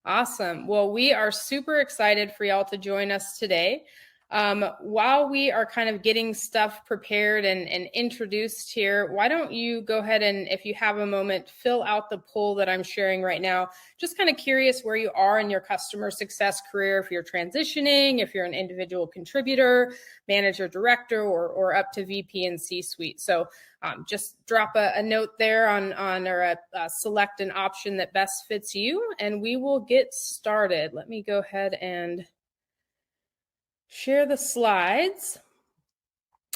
Awesome. Well, we are super excited for y'all to join us today. While we are kind of getting stuff prepared and introduced here, why don't you go ahead and, if you have a moment, fill out the poll that I'm sharing right now. Just kind of curious where you are in your customer success career, if you're transitioning, if you're an individual contributor, manager, director, or up to VP and C-suite. So just drop a note there or select an option that best fits you, and we will get started. Let me go ahead and share the slides.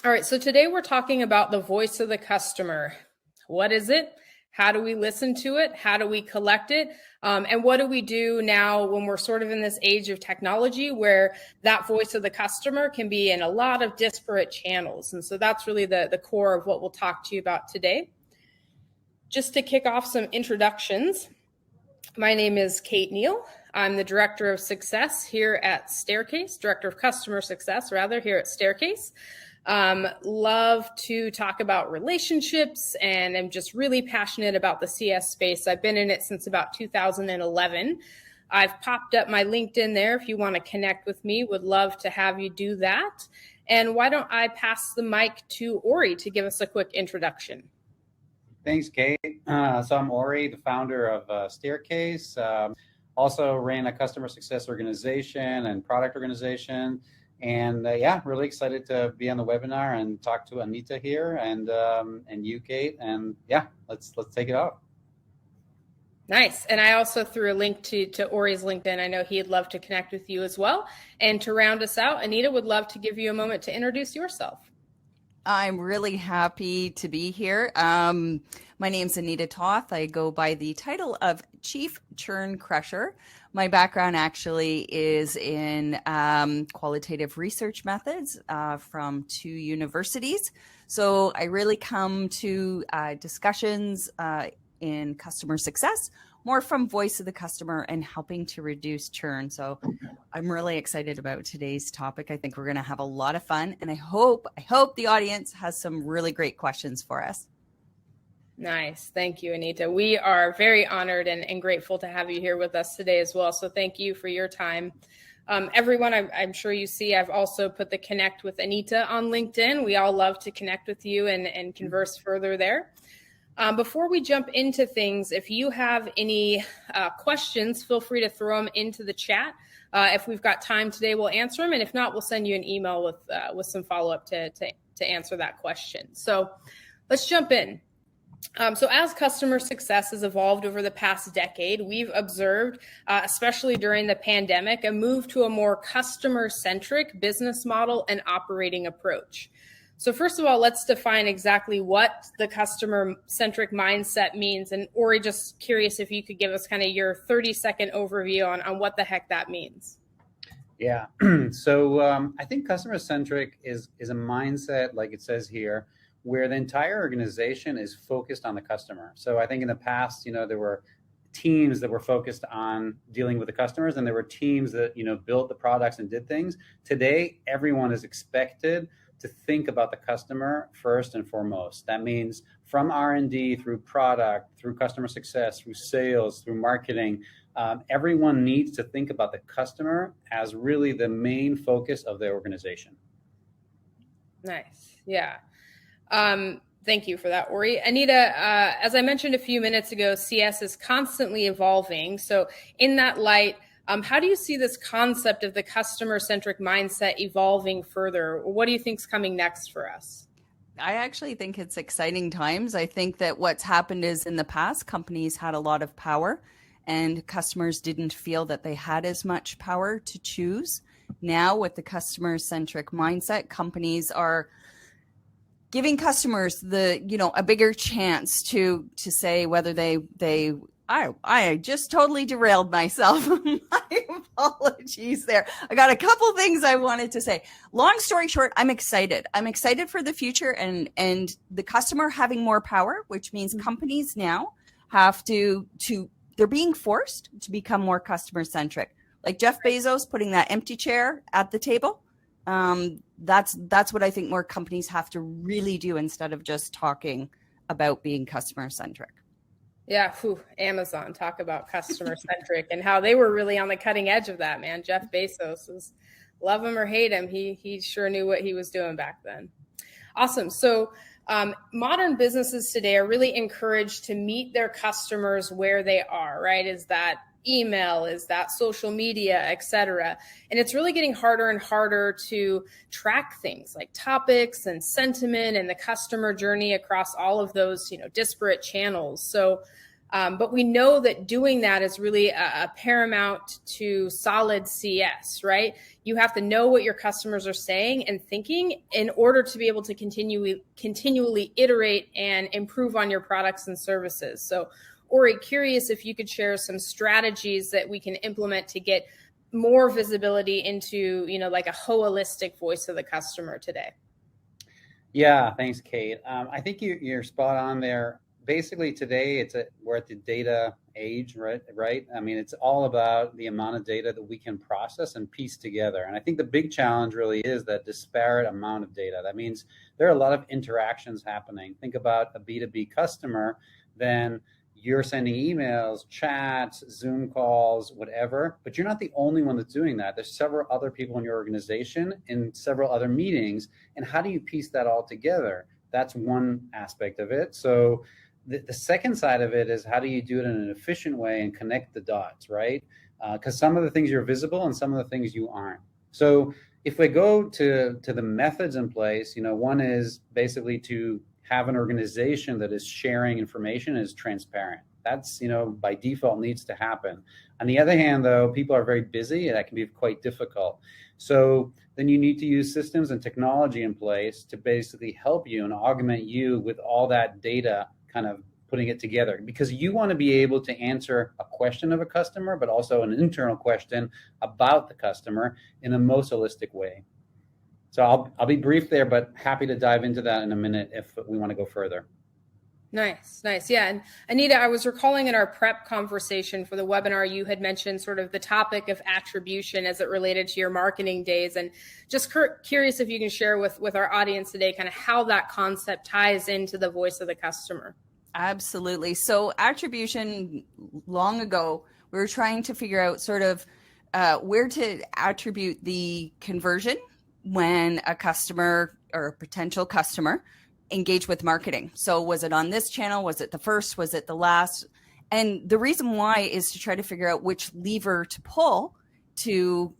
All right, so today we're talking about the voice of the customer. What is it? How do we listen to it? How do we collect it? And what do we do now when we're sort of in this age of technology where that voice of the customer can be in a lot of disparate channels? And so that's really the core of what we'll talk to you about today. Just to kick off some introductions, my name is Kate Neal. I'm the Director of Success here at Staircase, Director of Customer Success, rather, here at Staircase. Love to talk about relationships, and I'm just really passionate about the CS space. I've been in it since about 2011. I've popped up my LinkedIn there if you want to connect with me. Would love to have you do that. And why don't I pass the mic to Ori to give us a quick introduction. Thanks, Kate. So I'm Ori, the founder of Staircase. Also ran a customer success organization and product organization. And really excited to be on the webinar and talk to Anita here and you, Kate. And let's take it out. Nice. And I also threw a link to Ori's LinkedIn. I know he'd love to connect with you as well. And to round us out, Anita would love to give you a moment to introduce yourself. I'm really happy to be here. My name's Anita Toth. I go by the title of Chief Churn Crusher. My background actually is in qualitative research methods from 2 universities. So I really come to discussions in customer success more from voice of the customer and helping to reduce churn. So I'm really excited about today's topic. I think we're going to have a lot of fun, and I hope the audience has some really great questions for us. Nice. Thank you, Anita. We are very honored and grateful to have you here with us today as well. So thank you for your time. Everyone, I'm sure you see, I've also put the Connect with Anita on LinkedIn. We all love to connect with you and converse further there. Before we jump into things, if you have any questions, feel free to throw them into the chat. If we've got time today, we'll answer them. And if not, we'll send you an email with some follow-up to answer that question. So let's jump in. So as customer success has evolved over the past decade, we've observed, especially during the pandemic, a move to a more customer-centric business model and operating approach. So first of all, let's define exactly what the customer-centric mindset means. And Ori, just curious if you could give us kind of your 30-second overview on what the heck that means. Yeah, so I think customer-centric is a mindset, like it says here, where the entire organization is focused on the customer. So I think in the past, there were teams that were focused on dealing with the customers, and there were teams that, built the products and did things. Today, everyone is expected to think about the customer first and foremost. That means from R&D through product, through customer success, through sales, through marketing, everyone needs to think about the customer as really the main focus of their organization. Nice. Yeah. Thank you for that, Ori. Anita, as I mentioned a few minutes ago, CS is constantly evolving. So in that light, how do you see this concept of the customer-centric mindset evolving further? What do you think is coming next for us? I actually think it's exciting times. I think that what's happened is in the past, companies had a lot of power and customers didn't feel that they had as much power to choose. Now with the customer-centric mindset, companies are giving customers a bigger chance to say whether I just totally derailed myself. My apologies there. I got a couple things I wanted to say. Long story short, I'm excited. I'm excited for the future and the customer having more power, which means companies now have they're being forced to become more customer centric. Like Jeff Bezos putting that empty chair at the table. That's what I think more companies have to really do instead of just talking about being customer centric. Yeah, whew, Amazon, talk about customer centric and how they were really on the cutting edge of that, man. Jeff Bezos is, love him or hate him, he sure knew what he was doing back then. Awesome. So modern businesses today are really encouraged to meet their customers where they are, right? Is that email, is that social media, et cetera. And it's really getting harder and harder to track things like topics and sentiment and the customer journey across all of those, disparate channels. So but we know that doing that is really a paramount to solid CS, right? You have to know what your customers are saying and thinking in order to be able to continually iterate and improve on your products and services. So, Ori, curious if you could share some strategies that we can implement to get more visibility into, like a holistic voice of the customer today. Yeah, thanks, Kate. I think you're spot on there. Basically, today we're at the data age, right? I mean, it's all about the amount of data that we can process and piece together. And I think the big challenge really is that disparate amount of data. That means there are a lot of interactions happening. Think about a B2B customer, then you're sending emails, chats, Zoom calls, whatever, but you're not the only one that's doing that. There's several other people in your organization in several other meetings. And how do you piece that all together? That's one aspect of it. So the second side of it is how do you do it in an efficient way and connect the dots, right? Because some of the things you're visible and some of the things you aren't. So if we go to the methods in place, one is basically to have an organization that is sharing information and is transparent. That's, by default needs to happen. On the other hand, though, people are very busy and that can be quite difficult. So then you need to use systems and technology in place to basically help you and augment you with all that data, kind of putting it together, because you want to be able to answer a question of a customer, but also an internal question about the customer in the most holistic way. So I'll be brief there, but happy to dive into that in a minute if we want to go further. Nice. Yeah. And Anita, I was recalling in our prep conversation for the webinar, you had mentioned sort of the topic of attribution as it related to your marketing days. And just curious if you can share with our audience today kind of how that concept ties into the voice of the customer. Absolutely. So attribution, long ago, we were trying to figure out sort of where to attribute the conversion when a customer or a potential customer engage with marketing. So was it on this channel? Was it the first? Was it the last? And the reason why is to try to figure out which lever to pull to,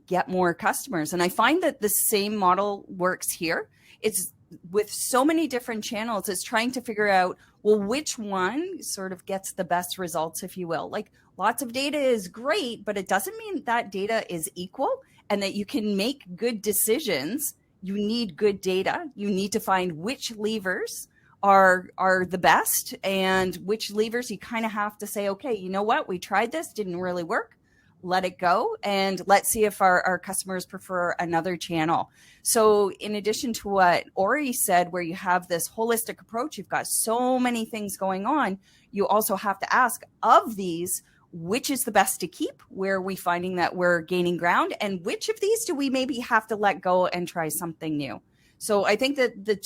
get more customers. And I find that the same model works here. It's with so many different channels, it's trying to figure out, well, which one sort of gets the best results, if you will. Like lots of data is great, but it doesn't mean that data is equal and that you can make good decisions. You need good data. You need to find which levers are the best and which levers you kind of have to say, okay, you know what? We tried this, didn't really work. Let it go. And let's see if our customers prefer another channel. So in addition to what Ori said, where you have this holistic approach, you've got so many things going on. You also have to ask, of these, which is the best to keep? Where are we finding that we're gaining ground? And which of these do we maybe have to let go and try something new? So I think that the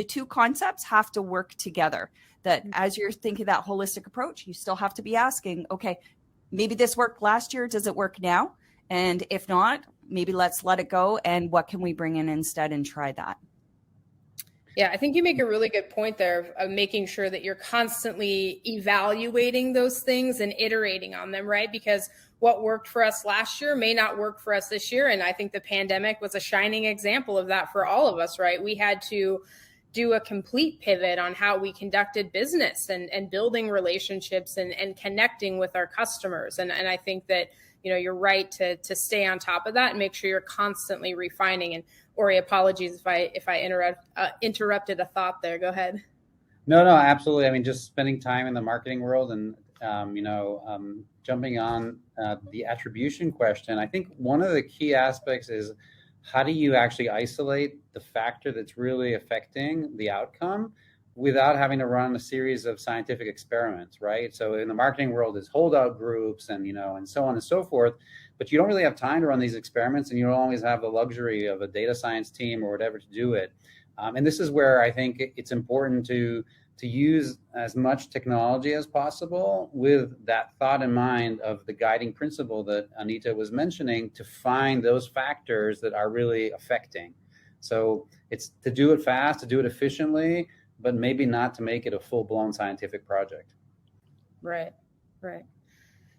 two concepts have to work together. That as you're thinking that holistic approach, you still have to be asking, okay, maybe this worked last year. Does it work now? And if not, maybe let's let it go. And what can we bring in instead and try that? Yeah, I think you make a really good point there of making sure that you're constantly evaluating those things and iterating on them, right? Because what worked for us last year may not work for us this year. And I think the pandemic was a shining example of that for all of us, right? We had to do a complete pivot on how we conducted business and building relationships and connecting with our customers. And I think that, you're right to stay on top of that and make sure you're constantly refining. And Ori, apologies if I interrupted a thought there. Go ahead. No, absolutely. I mean, just spending time in the marketing world and, jumping on the attribution question. I think one of the key aspects is how do you actually isolate the factor that's really affecting the outcome without having to run a series of scientific experiments, right? So in the marketing world, there's holdout groups and, and so on and so forth, but you don't really have time to run these experiments and you don't always have the luxury of a data science team or whatever to do it. And this is where I think it's important to to use as much technology as possible with that thought in mind of the guiding principle that Anita was mentioning, to find those factors that are really affecting. So it's to do it fast, to do it efficiently, but maybe not to make it a full-blown scientific project. Right.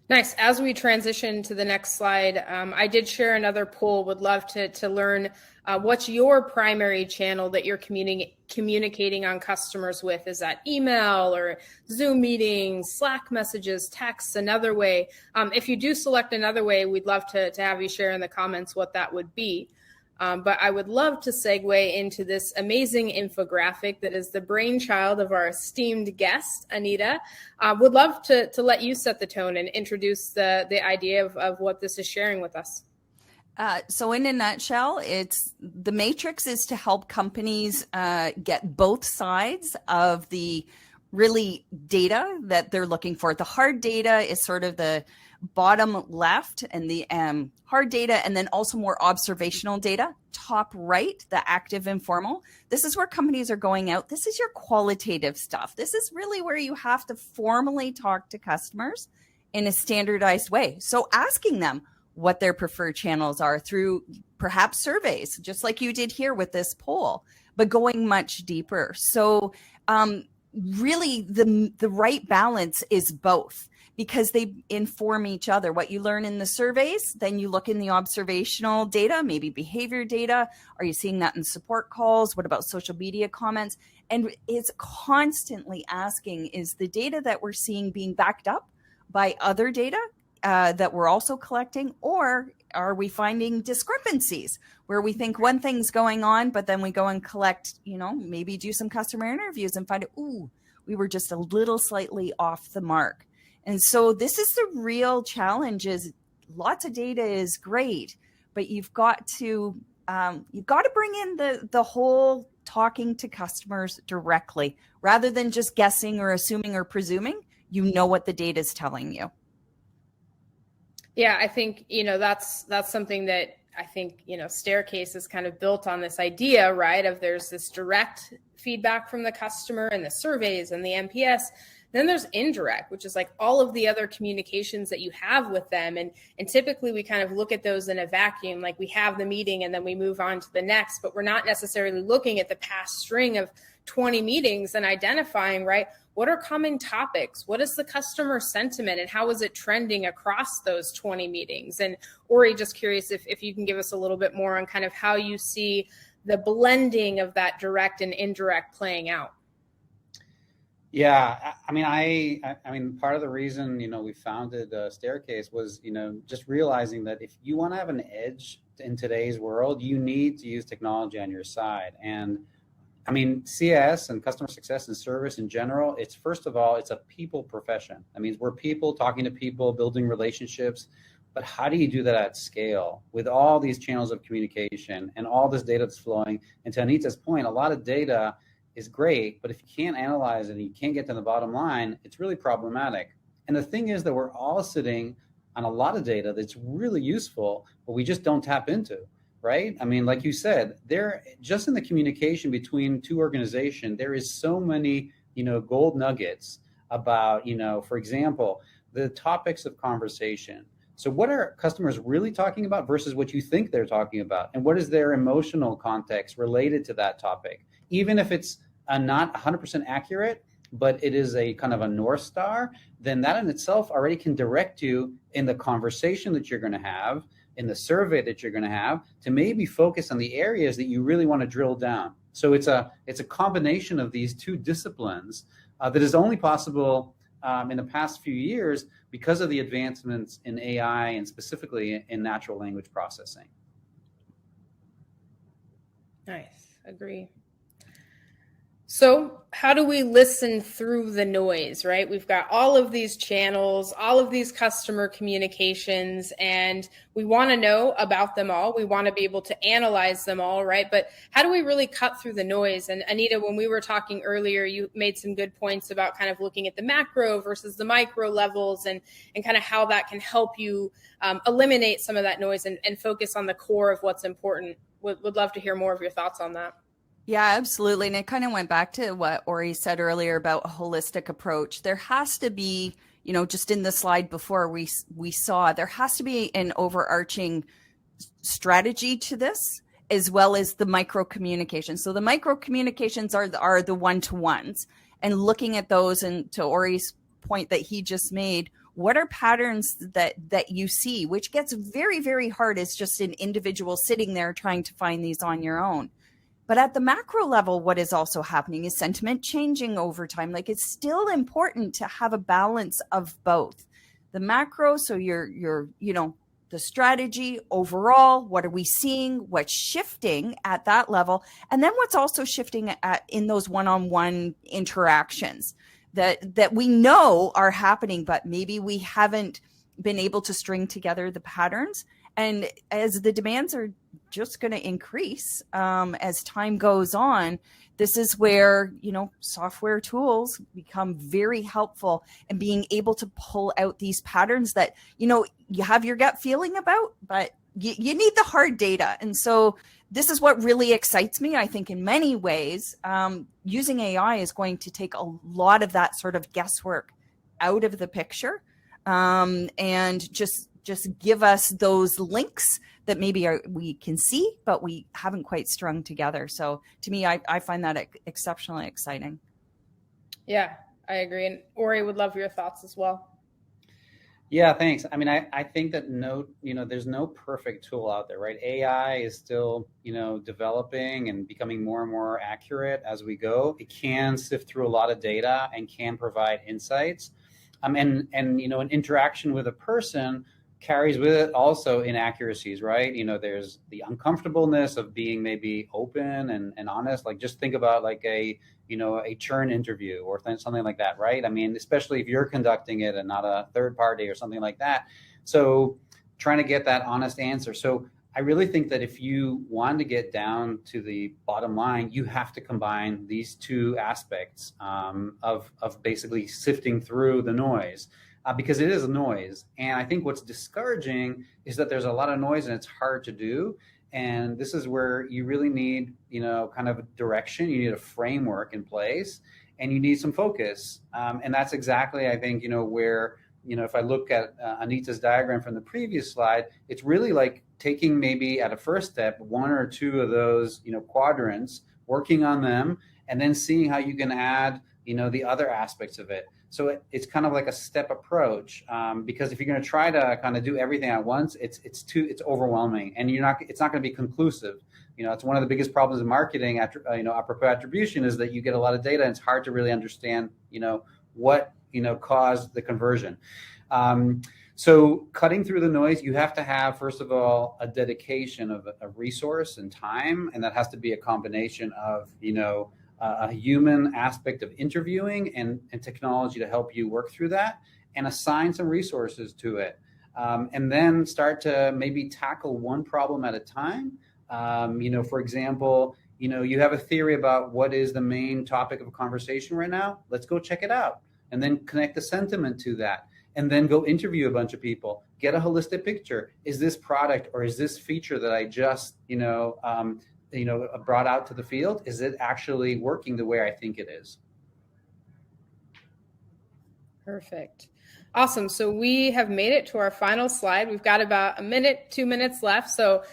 Nice. As we transition to the next slide, I did share another poll. Would love to learn what's your primary channel that you're communicating on customers with. Is that email or Zoom meetings, Slack messages, texts, another way? If you do select another way, we'd love to have you share in the comments what that would be. But I would love to segue into this amazing infographic that is the brainchild of our esteemed guest, Anita. Would love to let you set the tone and introduce the idea of what this is sharing with us. So in a nutshell, the matrix is to help companies get both sides of the really data that they're looking for. The hard data is sort of the bottom left, and the hard data, and then also more observational data, top right, the active informal. This is where companies are going out. This is your qualitative stuff. This is really where you have to formally talk to customers in a standardized way. So asking them what their preferred channels are through perhaps surveys, just like you did here with this poll, but going much deeper. So really the right balance is both, because they inform each other. What you learn in the surveys, then you look in the observational data, maybe behavior data. Are you seeing that in support calls? What about social media comments? And it's constantly asking, is the data that we're seeing being backed up by other data that we're also collecting? Or are we finding discrepancies where we think one thing's going on, but then we go and collect, maybe do some customer interviews and find, we were just a little slightly off the mark. And so this is the real challenge. Is lots of data is great, but you've got to bring in the whole talking to customers directly, rather than just guessing or assuming or presuming. What the data is telling you. Yeah, I think that's something that I think Staircase is kind of built on this idea, right? Of there's this direct feedback from the customer and the surveys and the NPS. Then there's indirect, which is like all of the other communications that you have with them. And typically we kind of look at those in a vacuum, like we have the meeting and then we move on to the next, but we're not necessarily looking at the past string of 20 meetings and identifying, right, what are common topics? What is the customer sentiment and how is it trending across those 20 meetings? And Ori, just curious if you can give us a little bit more on kind of how you see the blending of that direct and indirect playing out. Yeah, I mean, part of the reason we founded Staircase was just realizing that if you want to have an edge in today's world, you need to use technology on your side. And I mean, CS and customer success and service in general, it's first of all, it's a people profession. That means we're people talking to people, building relationships. But how do you do that at scale with all these channels of communication and all this data that's flowing? And to Anita's point, a lot of data is great, but if you can't analyze it and you can't get to the bottom line, it's really problematic. And the thing is that we're all sitting on a lot of data that's really useful, but we just don't tap into, right? I mean, like you said, just in the communication between two organizations, there is so many, gold nuggets about, for example, the topics of conversation. So what are customers really talking about versus what you think they're talking about? And what is their emotional context related to that topic? Even if it's not 100% accurate, but it is a kind of a North Star, then that in itself already can direct you in the conversation that you're going to have, in the survey that you're going to have, to maybe focus on the areas that you really want to drill down. So it's a combination of these two disciplines that is only possible in the past few years because of the advancements in AI and specifically in natural language processing. Nice. Agree. So how do we listen through the noise, right? We've got all of these channels, all of these customer communications, and we want to know about them all. We want to be able to analyze them all, right? But how do we really cut through the noise? And Anita, when we were talking earlier, you made some good points about kind of looking at the macro versus the micro levels and kind of how that can help you eliminate some of that noise and focus on the core of what's important. Would love to hear more of your thoughts on that. Yeah, absolutely. And it kind of went back to what Ori said earlier about a holistic approach. There has to be, just in the slide before we saw, there has to be an overarching strategy to this, as well as the micro communications. So the micro communications are the one-to-ones, and looking at those, and to Ori's point that he just made, what are patterns that you see, which gets very, very hard as just an individual sitting there trying to find these on your own. But at the macro level, what is also happening is sentiment changing over time. Like, it's still important to have a balance of both the macro. So you're the strategy overall, what are we seeing, what's shifting at that level, and then what's also shifting in those one-on-one interactions that we know are happening, but maybe we haven't been able to string together the patterns. And as the demands are just going to increase as time goes on, this is where, software tools become very helpful in being able to pull out these patterns that, you have your gut feeling about, but you need the hard data. And so this is what really excites me. I think in many ways, using AI is going to take a lot of that sort of guesswork out of the picture, and just give us those links that maybe we can see, but we haven't quite strung together. So to me, I find that exceptionally exciting. Yeah, I agree. And Ori would love your thoughts as well. Yeah, thanks. I mean, I think that there's no perfect tool out there, right? AI is still, developing and becoming more and more accurate as we go. It can sift through a lot of data and can provide insights. And an interaction with a person carries with it also inaccuracies, right? There's the uncomfortableness of being maybe open and honest. Like, just think about like a churn interview or something like that, right? I mean, especially if you're conducting it and not a third party or something like that. So trying to get that honest answer. So I really think that if you want to get down to the bottom line, you have to combine these two aspects of basically sifting through the noise. Because it is a noise. And I think what's discouraging is that there's a lot of noise and it's hard to do. And this is where you really need, kind of a direction. You need a framework in place and you need some focus. And that's exactly, I think, where, if I look at Anita's diagram from the previous slide, it's really like taking maybe at a first step, one or two of those, quadrants, working on them, and then seeing how you can add, the other aspects of it. So it's kind of like a step approach, because if you're going to try to kind of do everything at once, it's overwhelming, and it's not going to be conclusive. It's one of the biggest problems in marketing. Apropos attribution, is that you get a lot of data and it's hard to really understand, what caused the conversion. So cutting through the noise, you have to have, first of all, a dedication of a resource and time, and that has to be a combination of a human aspect of interviewing and technology to help you work through that, and assign some resources to it. And then start to maybe tackle one problem at a time. For example, you have a theory about what is the main topic of a conversation right now. Let's go check it out and then connect the sentiment to that. And then go interview a bunch of people, get a holistic picture. Is this product or is this feature that I just, brought out to the field, is it actually working the way I think it is? Perfect. Awesome. So we have made it to our final slide. We've got about 2 minutes left. So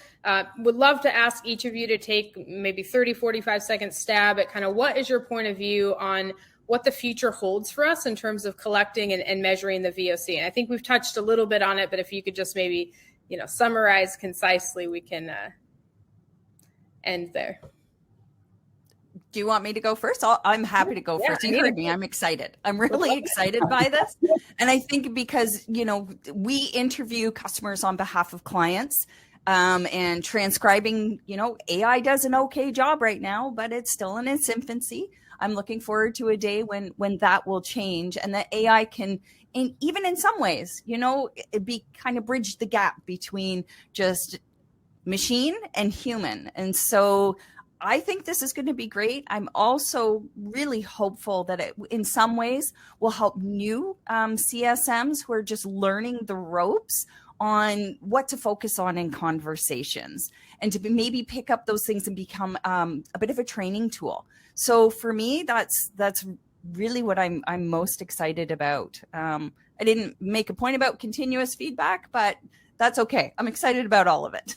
would love to ask each of you to take maybe 30, 45 second stab at kind of what is your point of view on what the future holds for us in terms of collecting and measuring the VOC. And I think we've touched a little bit on it, but if you could just maybe, summarize concisely, we can end there. Do you want me to go first? I'm happy to go first. You heard me. I'm excited. I'm really excited by this. And I think because, we interview customers on behalf of clients, and transcribing, AI does an okay job right now, but it's still in its infancy. I'm looking forward to a day when that will change, and that AI can, even in some ways, be kind of bridge the gap between just machine and human. And so I think this is going to be great. I'm also really hopeful that it, in some ways, will help new CSMs who are just learning the ropes on what to focus on in conversations, and to maybe pick up those things and become a bit of a training tool. So for me, that's really what I'm most excited about. I didn't make a point about continuous feedback, but that's okay. I'm excited about all of it.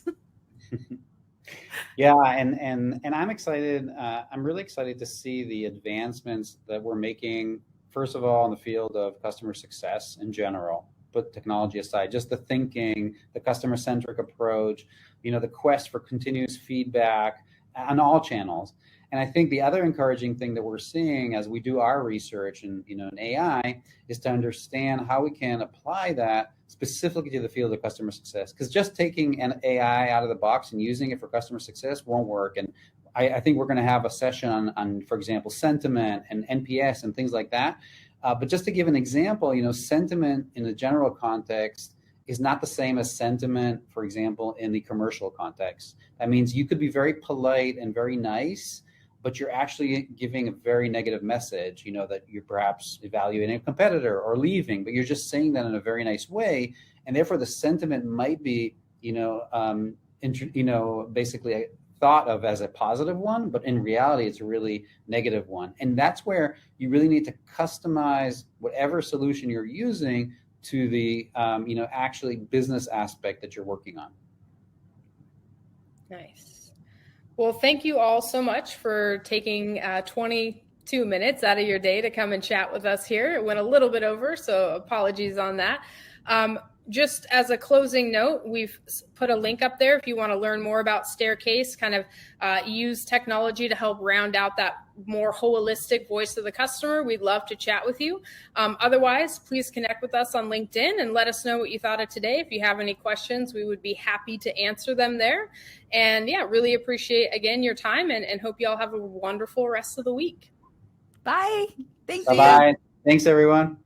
Yeah, and I'm excited. I'm really excited to see the advancements that we're making. First of all, in the field of customer success in general, put technology aside, just the thinking, the customer-centric approach, the quest for continuous feedback on all channels. And I think the other encouraging thing that we're seeing as we do our research in AI is to understand how we can apply that specifically to the field of customer success. Because just taking an AI out of the box and using it for customer success won't work. And I think we're going to have a session on, for example, sentiment and NPS and things like that. But just to give an example, sentiment in the general context is not the same as sentiment, for example, in the commercial context. That means you could be very polite and very nice, but you're actually giving a very negative message, that you're perhaps evaluating a competitor or leaving, but you're just saying that in a very nice way. And therefore the sentiment might be, basically thought of as a positive one, but in reality, it's a really negative one. And that's where you really need to customize whatever solution you're using to the, actually business aspect that you're working on. Nice. Well, thank you all so much for taking 22 minutes out of your day to come and chat with us here. It went a little bit over, so apologies on that. Just as a closing note, we've put a link up there if you want to learn more about Staircase, kind of use technology to help round out that more holistic voice of the customer. We'd love to chat with you. Otherwise, please connect with us on LinkedIn and let us know what you thought of today. If you have any questions, we would be happy to answer them there. And yeah, really appreciate, again, your time and hope you all have a wonderful rest of the week. Bye. Thank you. Bye-bye. Thanks, everyone.